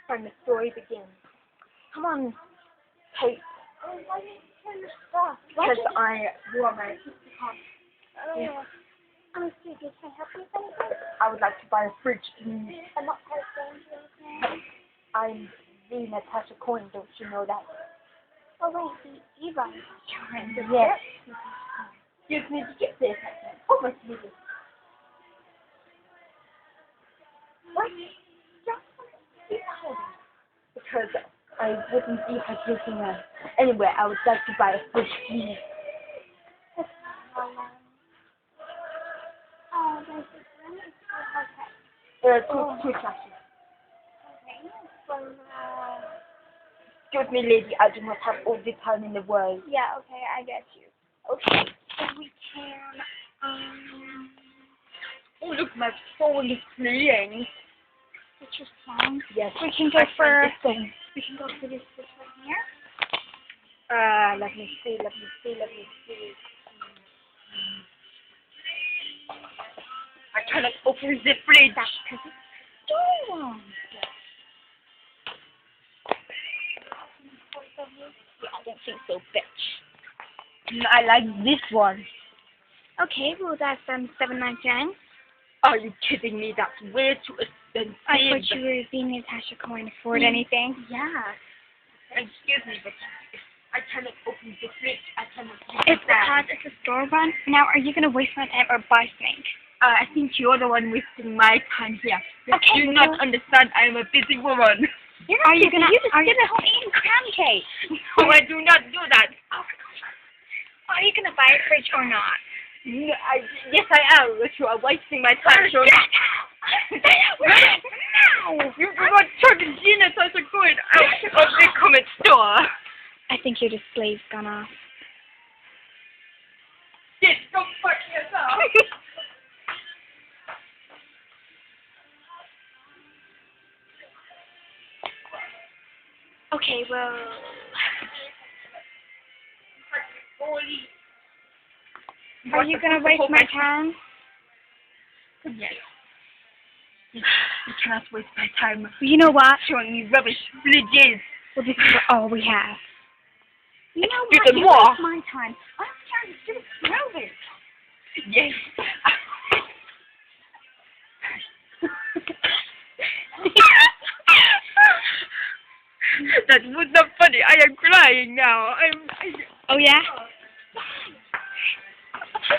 when the story begins. Come on, Kate. Oh, why did you turn the stuff? Because you are my sister. Oh, I'm serious. Can I help you with anything? I would like to buy a fridge, please. I'm not person, okay? I'm the Natasha Coyne, don't you know that? Oh, wait, the Diva. Yes. Excuse me, did you say that? Oh, my goodness. What? Because I wouldn't be taking her anywhere. I would like to buy a fridge, please. Oh, there's this one. It's Two classes. okay. From, Excuse me, lady, I do not have all the time in the world. yeah, okay, I get you. Okay, so we can, Oh, look, my phone is playing. which is fine. Yes. We can go I for, found this thing. we can go for this right here. Let me see. I cannot open the fridge. That's because it's storm. Yeah, I don't think so, bitch. I like this one. Okay, well that's $7.99. Are you kidding me? That's way too expensive. I thought you were being Natasha Coyne, afford anything. Yeah. Excuse me, but I cannot open the fridge. I cannot. It's because it's a store run. Now, are you gonna waste my time or buy something? I think you're the one wasting my time here. Okay, You do not understand. I am a busy woman. Are you gonna? You just Are you sit at home eating crab cake. Oh, No, I do not do that. Are you gonna buy a fridge or not? No, yes, I am. But you are wasting my time. So No! you do not turn the genius as a good out of the comic store. I think your display's gone off. Yes, go fuck yourself. Okay, well. Are you gonna waste my time? Yes. You cannot waste my time You know what? showing me rubbish fridges. Well, this is all we have. You know You what? can You walk. waste my time. I'm trying to do this. Yes. That was not funny. I am crying now. Oh yeah?